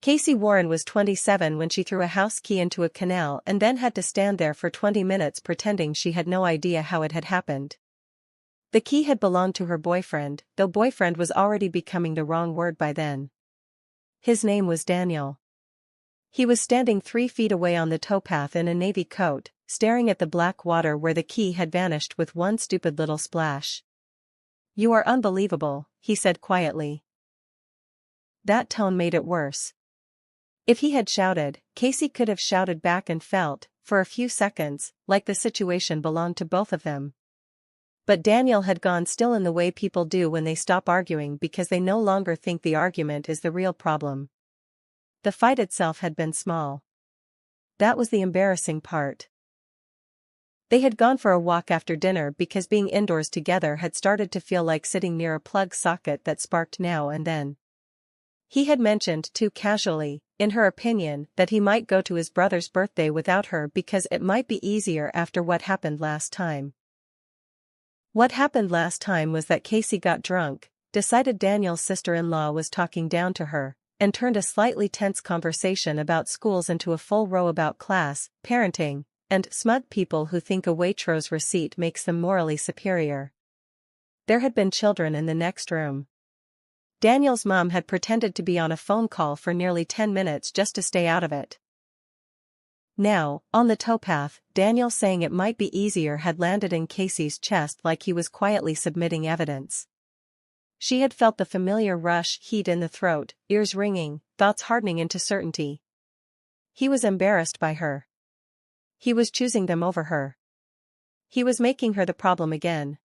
Casey Warren was 27 when she threw a house key into a canal and then had to stand there for 20 minutes pretending she had no idea how it had happened. The key had belonged to her boyfriend, though boyfriend was already becoming the wrong word by then. His name was Daniel. He was standing 3 feet away on the towpath in a navy coat, staring at the black water where the key had vanished with one stupid little splash. "You are unbelievable," he said quietly. That tone made it worse. If he had shouted, Casey could have shouted back and felt, for a few seconds, like the situation belonged to both of them. But Daniel had gone still in the way people do when they stop arguing because they no longer think the argument is the real problem. The fight itself had been small. That was the embarrassing part. They had gone for a walk after dinner because being indoors together had started to feel like sitting near a plug socket that sparked now and then. He had mentioned too casually, in her opinion, that he might go to his brother's birthday without her because it might be easier after what happened last time. What happened last time was that Casey got drunk, decided Daniel's sister-in-law was talking down to her, and turned a slightly tense conversation about schools into a full row about class, parenting, and smug people who think a Waitrose receipt makes them morally superior. There had been children in the next room. Daniel's mom had pretended to be on a phone call for nearly 10 minutes just to stay out of it. Now, on the towpath, Daniel saying it might be easier had landed in Casey's chest like he was quietly submitting evidence. She had felt the familiar rush, heat in the throat, ears ringing, thoughts hardening into certainty. He was embarrassed by her. He was choosing them over her. He was making her the problem again.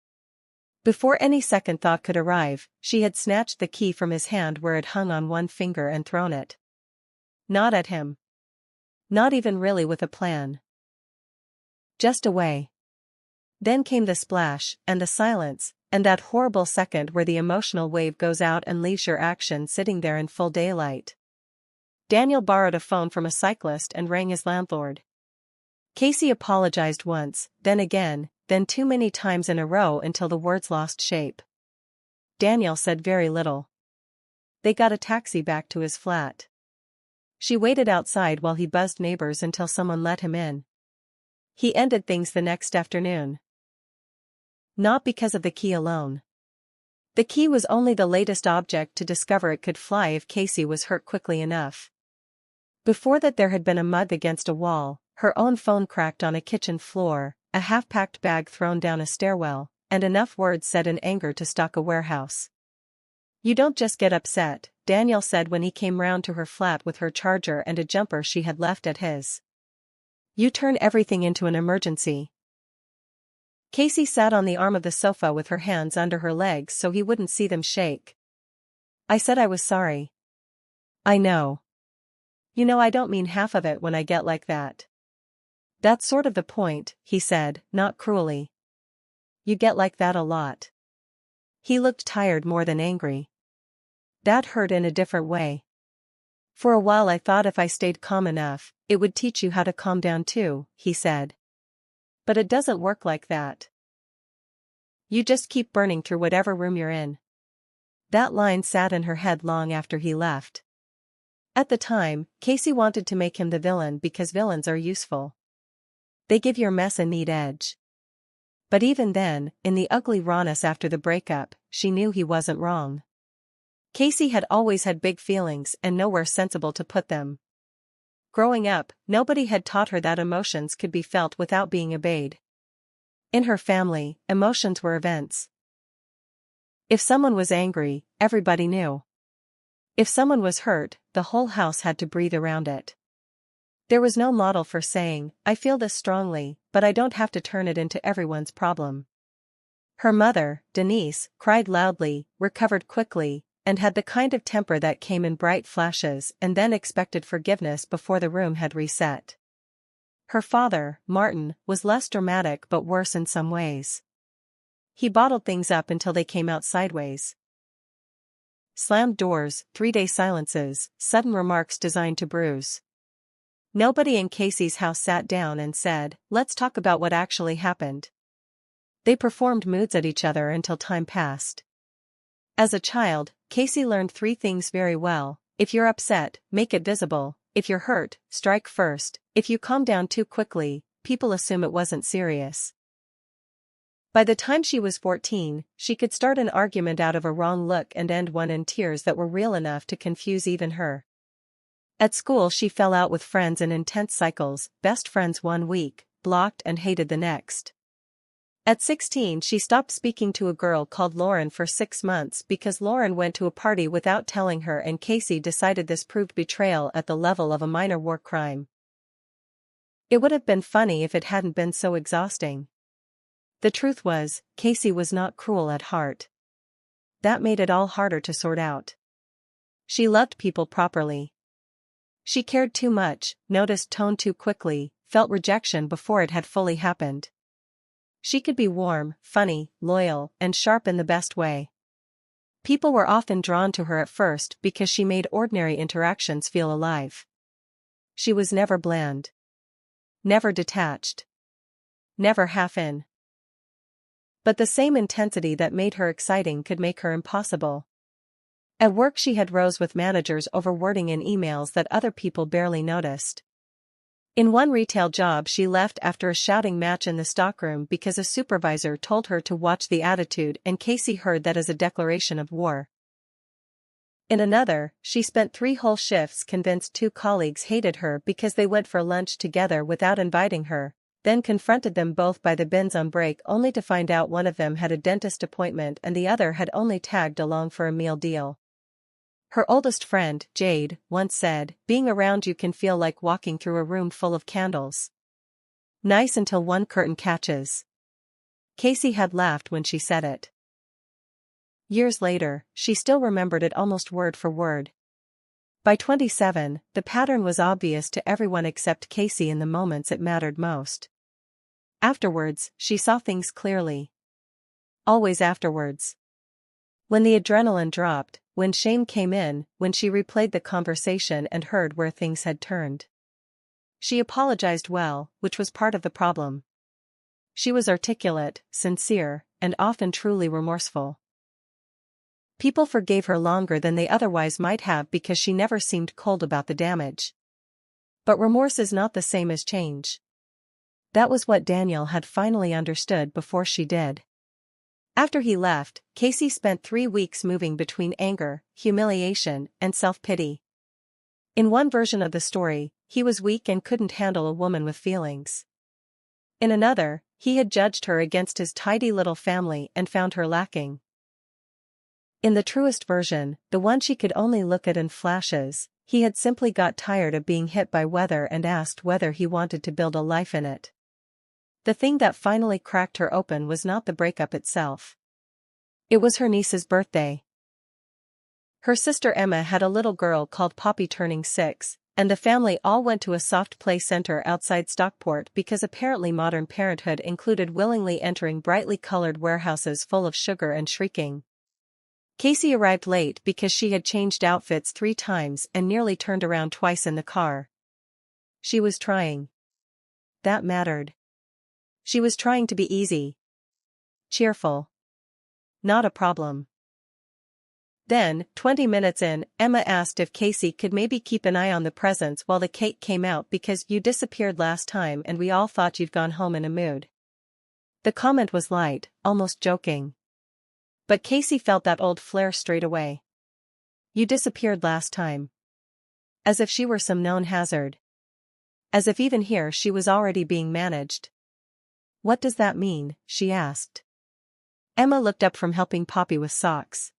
Before any second thought could arrive, she had snatched the key from his hand where it hung on one finger and thrown it. Not at him. Not even really with a plan. Just away. Then came the splash, and the silence, and that horrible second where the emotional wave goes out and leaves your action sitting there in full daylight. Daniel borrowed a phone from a cyclist and rang his landlord. Casey apologized once, then again, then too many times in a row until the words lost shape. Daniel said very little. They got a taxi back to his flat. She waited outside while he buzzed neighbors until someone let him in. He ended things the next afternoon. Not because of the key alone. The key was only the latest object to discover it could fly if Casey was hurt quickly enough. Before that there had been a mug against a wall, her own phone cracked on a kitchen floor, a half-packed bag thrown down a stairwell, and enough words said in anger to stock a warehouse. "You don't just get upset," Daniel said when he came round to her flat with her charger and a jumper she had left at his. "You turn everything into an emergency." Casey sat on the arm of the sofa with her hands under her legs so he wouldn't see them shake. "I said I was sorry." "I know. You know I don't mean half of it when I get like that." "That's sort of the point," he said, not cruelly. "You get like that a lot." He looked tired more than angry. "That hurt in a different way. For a while I thought if I stayed calm enough, it would teach you how to calm down too," he said. "But it doesn't work like that. You just keep burning through whatever room you're in." That line sat in her head long after he left. At the time, Casey wanted to make him the villain because villains are useful. They give your mess a neat edge. But even then, in the ugly rawness after the breakup, she knew he wasn't wrong. Casey had always had big feelings and nowhere sensible to put them. Growing up, nobody had taught her that emotions could be felt without being obeyed. In her family, emotions were events. If someone was angry, everybody knew. If someone was hurt, the whole house had to breathe around it. There was no model for saying, "I feel this strongly, but I don't have to turn it into everyone's problem." Her mother, Denise, cried loudly, recovered quickly, and had the kind of temper that came in bright flashes and then expected forgiveness before the room had reset. Her father, Martin, was less dramatic but worse in some ways. He bottled things up until they came out sideways. Slammed doors, 3-day silences, sudden remarks designed to bruise. Nobody in Casey's house sat down and said, "Let's talk about what actually happened." They performed moods at each other until time passed. As a child, Casey learned 3 things very well: If you're upset, make it visible. If you're hurt, strike first. If you calm down too quickly, people assume it wasn't serious. By the time she was 14, she could start an argument out of a wrong look and end one in tears that were real enough to confuse even her. At school she fell out with friends in intense cycles, best friends 1 week, blocked and hated the next. At 16 she stopped speaking to a girl called Lauren for 6 months because Lauren went to a party without telling her, and Casey decided this proved betrayal at the level of a minor war crime. It would have been funny if it hadn't been so exhausting. The truth was, Casey was not cruel at heart. That made it all harder to sort out. She loved people properly. She cared too much, noticed tone too quickly, felt rejection before it had fully happened. She could be warm, funny, loyal, and sharp in the best way. People were often drawn to her at first because she made ordinary interactions feel alive. She was never bland. Never detached. Never half in. But the same intensity that made her exciting could make her impossible. At work she had rows with managers over wording in emails that other people barely noticed. In one retail job she left after a shouting match in the stockroom because a supervisor told her to watch the attitude, and Casey heard that as a declaration of war. In another, she spent 3 whole shifts convinced 2 colleagues hated her because they went for lunch together without inviting her, then confronted them both by the bins on break only to find out one of them had a dentist appointment and the other had only tagged along for a meal deal. Her oldest friend, Jade, once said, "Being around you can feel like walking through a room full of candles. Nice until one curtain catches." Casey had laughed when she said it. Years later, she still remembered it almost word for word. By 27, the pattern was obvious to everyone except Casey in the moments it mattered most. Afterwards, she saw things clearly. Always afterwards. When the adrenaline dropped, when shame came in, when she replayed the conversation and heard where things had turned. She apologized well, which was part of the problem. She was articulate, sincere, and often truly remorseful. People forgave her longer than they otherwise might have because she never seemed cold about the damage. But remorse is not the same as change. That was what Daniel had finally understood before she did. After he left, Casey spent 3 weeks moving between anger, humiliation, and self-pity. In one version of the story, he was weak and couldn't handle a woman with feelings. In another, he had judged her against his tidy little family and found her lacking. In the truest version, the one she could only look at in flashes, he had simply got tired of being hit by weather and asked whether he wanted to build a life in it. The thing that finally cracked her open was not the breakup itself. It was her niece's birthday. Her sister Emma had a little girl called Poppy turning 6, and the family all went to a soft play center outside Stockport because apparently modern parenthood included willingly entering brightly colored warehouses full of sugar and shrieking. Casey arrived late because she had changed outfits 3 times and nearly turned around twice in the car. She was trying. That mattered. She was trying to be easy. Cheerful. Not a problem. Then, 20 minutes in, Emma asked if Casey could maybe keep an eye on the presents while the cake came out because you disappeared last time and we all thought you'd gone home in a mood. The comment was light, almost joking. But Casey felt that old flare straight away. You disappeared last time. As if she were some known hazard. As if even here she was already being managed. What does that mean? She asked. Emma looked up from helping Poppy with socks.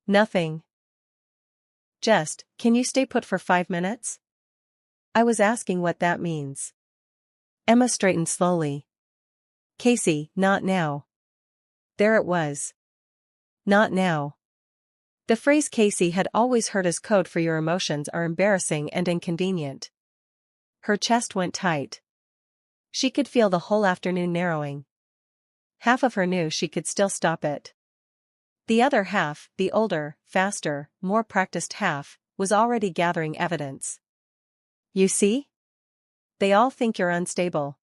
Nothing. Just, can you stay put for 5 minutes? I was asking what that means. Emma straightened slowly. Casey, not now. There it was. Not now. The phrase Casey had always heard as code for your emotions are embarrassing and inconvenient. Her chest went tight. She could feel the whole afternoon narrowing. Half of her knew she could still stop it. The other half, the older, faster, more practiced half, was already gathering evidence. You see? They all think you're unstable.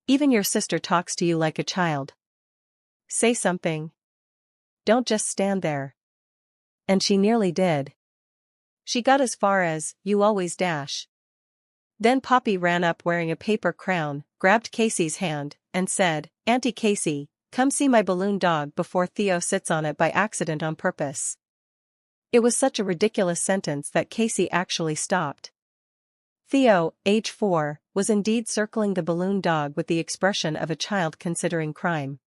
Even your sister talks to you like a child. Say something. Don't just stand there. And she nearly did. She got as far as, "You always dash." Then Poppy ran up wearing a paper crown, grabbed Casey's hand, and said, "Auntie Casey, come see my balloon dog before Theo sits on it by accident on purpose." It was such a ridiculous sentence that Casey actually stopped. Theo, age 4, was indeed circling the balloon dog with the expression of a child considering crime.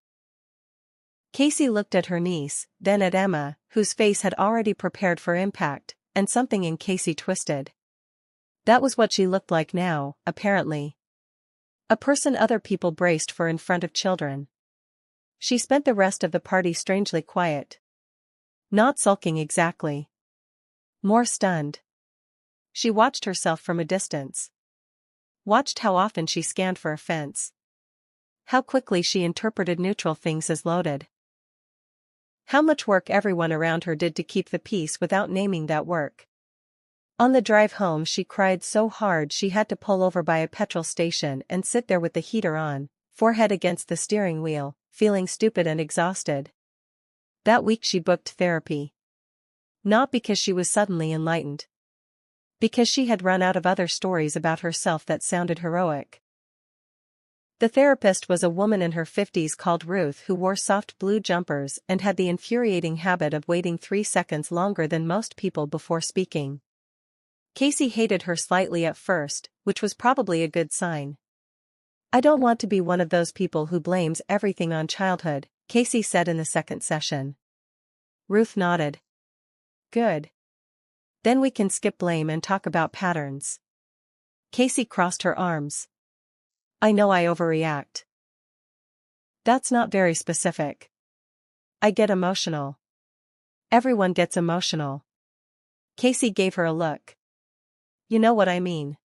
Casey looked at her niece, then at Emma, whose face had already prepared for impact, and something in Casey twisted. That was what she looked like now, apparently. A person other people braced for in front of children. She spent the rest of the party strangely quiet. Not sulking exactly. More stunned. She watched herself from a distance. Watched how often she scanned for offense. How quickly she interpreted neutral things as loaded. How much work everyone around her did to keep the peace without naming that work. On the drive home she cried so hard she had to pull over by a petrol station and sit there with the heater on, forehead against the steering wheel, feeling stupid and exhausted. That week she booked therapy. Not because she was suddenly enlightened. Because she had run out of other stories about herself that sounded heroic. The therapist was a woman in her 50s called Ruth who wore soft blue jumpers and had the infuriating habit of waiting 3 seconds longer than most people before speaking. Casey hated her slightly at first, which was probably a good sign. "I don't want to be one of those people who blames everything on childhood," Casey said in the second session. Ruth nodded. "Good. Then we can skip blame and talk about patterns." Casey crossed her arms. "I know I overreact." "That's not very specific." "I get emotional." "Everyone gets emotional." Casey gave her a look. "You know what I mean."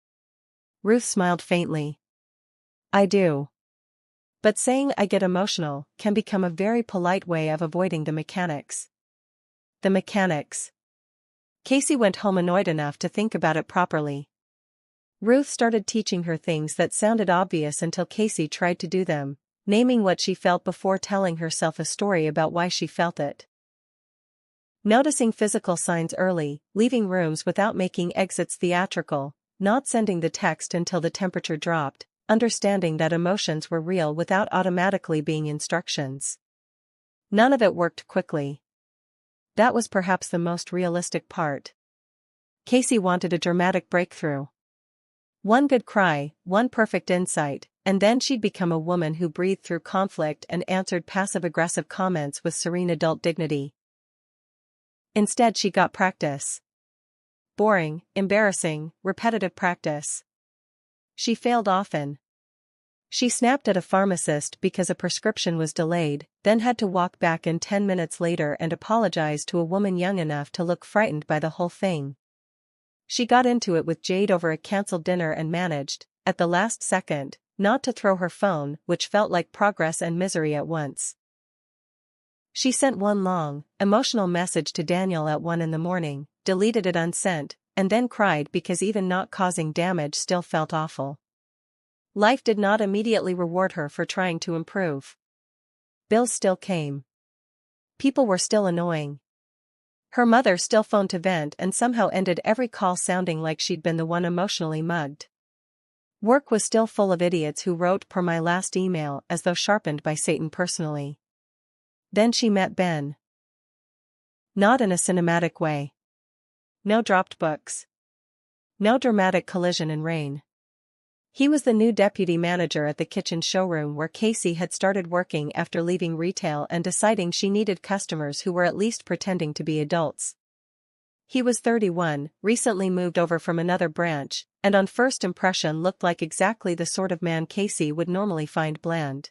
Ruth smiled faintly. "I do. But saying I get emotional can become a very polite way of avoiding the mechanics." The mechanics. Casey went home annoyed enough to think about it properly. Ruth started teaching her things that sounded obvious until Casey tried to do them, naming what she felt before telling herself a story about why she felt it. Noticing physical signs early, leaving rooms without making exits theatrical, not sending the text until the temperature dropped, understanding that emotions were real without automatically being instructions. None of it worked quickly. That was perhaps the most realistic part. Casey wanted a dramatic breakthrough. One good cry, one perfect insight, and then she'd become a woman who breathed through conflict and answered passive-aggressive comments with serene adult dignity. Instead she got practice. Boring, embarrassing, repetitive practice. She failed often. She snapped at a pharmacist because a prescription was delayed, then had to walk back in 10 minutes later and apologize to a woman young enough to look frightened by the whole thing. She got into it with Jade over a cancelled dinner and managed, at the last second, not to throw her phone, which felt like progress and misery at once. She sent one long, emotional message to Daniel at 1 in the morning, deleted it unsent, and then cried because even not causing damage still felt awful. Life did not immediately reward her for trying to improve. Bills still came. People were still annoying. Her mother still phoned to vent and somehow ended every call sounding like she'd been the one emotionally mugged. Work was still full of idiots who wrote per my last email as though sharpened by Satan personally. Then she met Ben. Not in a cinematic way. No dropped books. No dramatic collision in rain. He was the new deputy manager at the kitchen showroom where Casey had started working after leaving retail and deciding she needed customers who were at least pretending to be adults. He was 31, recently moved over from another branch, and on first impression looked like exactly the sort of man Casey would normally find bland.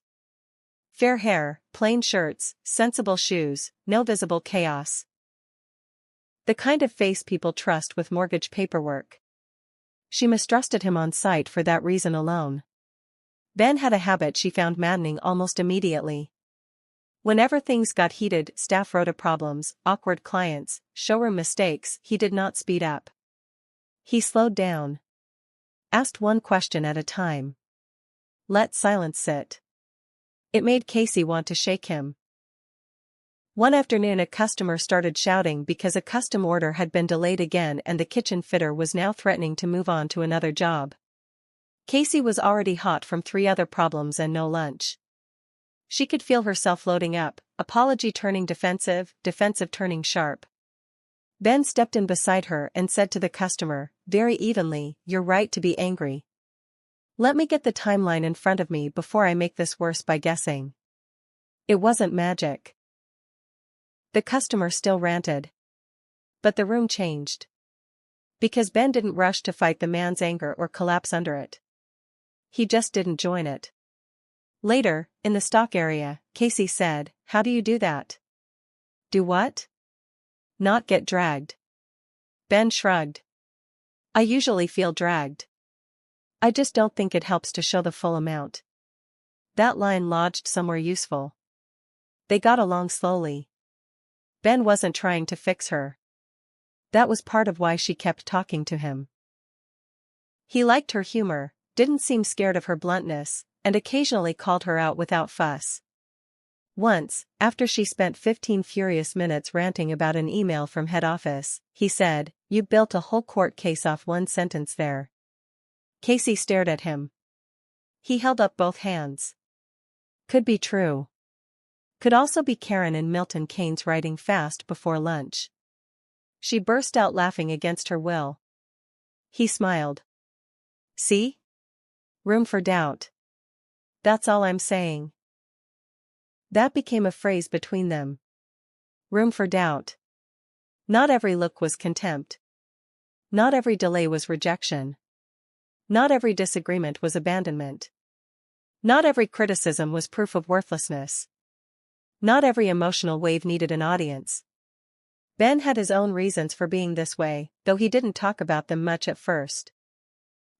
Fair hair, plain shirts, sensible shoes, no visible chaos. The kind of face people trust with mortgage paperwork. She mistrusted him on sight for that reason alone. Ben had a habit she found maddening almost immediately. Whenever things got heated, staff rota problems, awkward clients, showroom mistakes, he did not speed up. He slowed down. Asked one question at a time. Let silence sit. It made Casey want to shake him. One afternoon a customer started shouting because a custom order had been delayed again and the kitchen fitter was now threatening to move on to another job. Casey was already hot from 3 other problems and no lunch. She could feel herself loading up, apology turning defensive, defensive turning sharp. Ben stepped in beside her and said to the customer, very evenly, "You're right to be angry. Let me get the timeline in front of me before I make this worse by guessing." It wasn't magic. The customer still ranted. But the room changed. Because Ben didn't rush to fight the man's anger or collapse under it. He just didn't join it. Later, in the stock area, Casey said, "How do you do that?" "Do what?" "Not get dragged." Ben shrugged. "I usually feel dragged. I just don't think it helps to show the full amount." That line lodged somewhere useful. They got along slowly. Ben wasn't trying to fix her. That was part of why she kept talking to him. He liked her humor, didn't seem scared of her bluntness, and occasionally called her out without fuss. Once, after she spent 15 furious minutes ranting about an email from head office, he said, "You built a whole court case off one sentence there." Casey stared at him. He held up both hands. Could be true. Could also be Karen and Milton Keynes writing fast before lunch. She burst out laughing against her will. He smiled. "See? Room for doubt. That's all I'm saying." That became a phrase between them. Room for doubt. Not every look was contempt. Not every delay was rejection. Not every disagreement was abandonment. Not every criticism was proof of worthlessness. Not every emotional wave needed an audience. Ben had his own reasons for being this way, though he didn't talk about them much at first.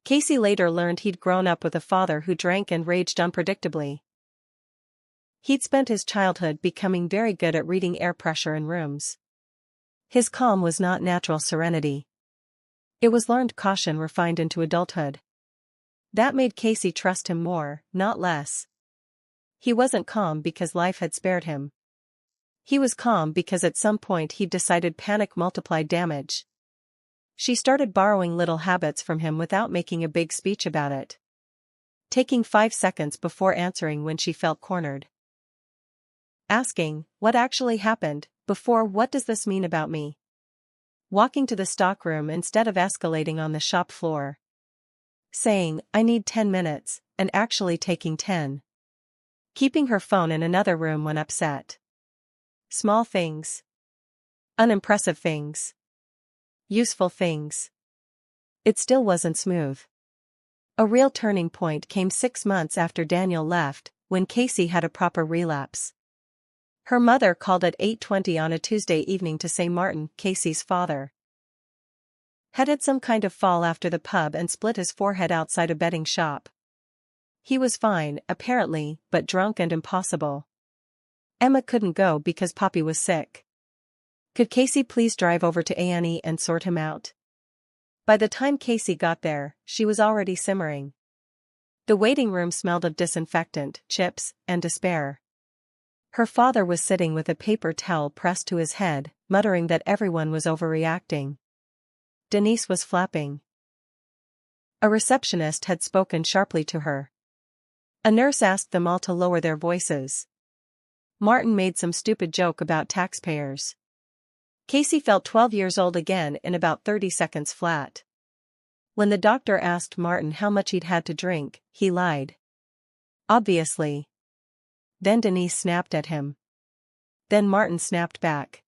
Casey later learned he'd grown up with a father who drank and raged unpredictably. He'd spent his childhood becoming very good at reading air pressure in rooms. His calm was not natural serenity. It was learned caution refined into adulthood. That made Casey trust him more, not less. He wasn't calm because life had spared him. He was calm because at some point he'd decided panic multiplied damage. She started borrowing little habits from him without making a big speech about it. Taking 5 seconds before answering when she felt cornered. Asking, "What actually happened?" before "What does this mean about me?" Walking to the stockroom instead of escalating on the shop floor. Saying, "I need 10 minutes," and actually taking 10. Keeping her phone in another room when upset. Small things. Unimpressive things. Useful things. It still wasn't smooth. A real turning point came 6 months after Daniel left, when Casey had a proper relapse. Her mother called at 8:20 on a Tuesday evening to say Martin, Casey's father, had had some kind of fall after the pub and split his forehead outside a betting shop. He was fine, apparently, but drunk and impossible. Emma couldn't go because Poppy was sick. Could Casey please drive over to A&E and sort him out? By the time Casey got there, she was already simmering. The waiting room smelled of disinfectant, chips, and despair. Her father was sitting with a paper towel pressed to his head, muttering that everyone was overreacting. Denise was flapping. A receptionist had spoken sharply to her. A nurse asked them all to lower their voices. Martin made some stupid joke about taxpayers. Casey felt 12 years old again in about 30 seconds flat. When the doctor asked Martin how much he'd had to drink, he lied. Obviously. Then Denise snapped at him. Then Martin snapped back.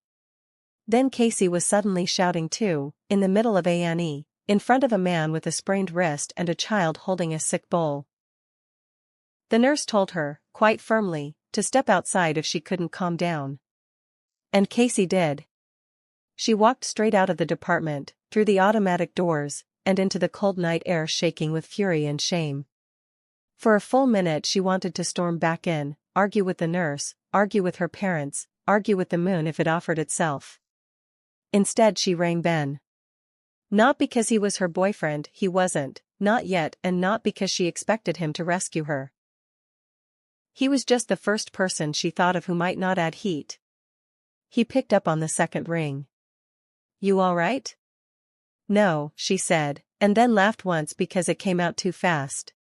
Then Casey was suddenly shouting too, in the middle of A&E, in front of a man with a sprained wrist and a child holding a sick bowl. The nurse told her, quite firmly, to step outside if she couldn't calm down. And Casey did. She walked straight out of the department, through the automatic doors, and into the cold night air shaking with fury and shame. For a full minute she wanted to storm back in, argue with the nurse, argue with her parents, argue with the moon if it offered itself. Instead she rang Ben. Not because he was her boyfriend, he wasn't, not yet, and not because she expected him to rescue her. He was just the first person she thought of who might not add heat. He picked up on the second ring. You all right? No, she said, and then laughed once because it came out too fast.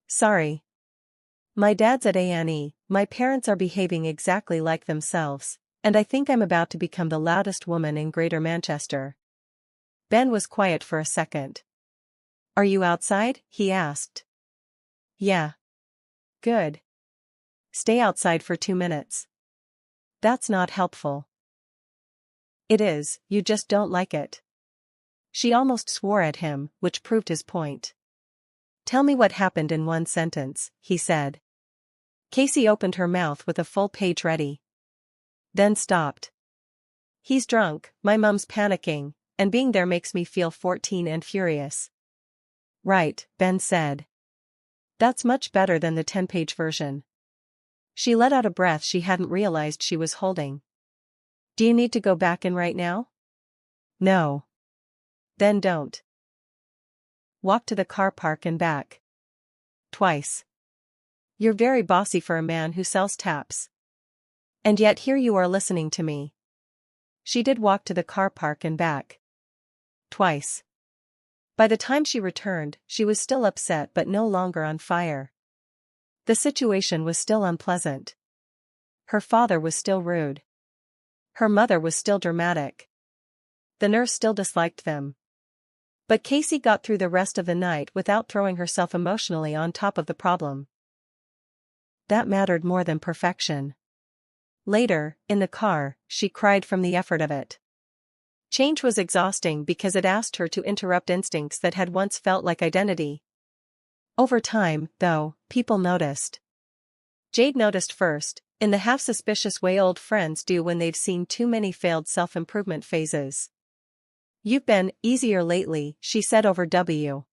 Sorry. My dad's at A&E, my parents are behaving exactly like themselves, and I think I'm about to become the loudest woman in Greater Manchester. Ben was quiet for a second. Are you outside? He asked. Yeah. Good. Stay outside for 2 minutes. That's not helpful. It is, you just don't like it. She almost swore at him, which proved his point. Tell me what happened in one sentence, he said. Casey opened her mouth with a full page ready. Then stopped. He's drunk, my mum's panicking, and being there makes me feel 14 and furious. Right, Ben said. That's much better than the 10-page version. She let out a breath she hadn't realized she was holding. Do you need to go back in right now? No. Then don't. Walk to the car park and back. Twice. You're very bossy for a man who sells taps. And yet here you are listening to me. She did walk to the car park and back. Twice. By the time she returned, she was still upset but no longer on fire. The situation was still unpleasant. Her father was still rude. Her mother was still dramatic. The nurse still disliked them. But Casey got through the rest of the night without throwing herself emotionally on top of the problem. That mattered more than perfection. Later, in the car, she cried from the effort of it. Change was exhausting because it asked her to interrupt instincts that had once felt like identity. Over time, though, people noticed. Jade noticed first, in the half-suspicious way old friends do when they've seen too many failed self-improvement phases. You've been easier lately, she said over W.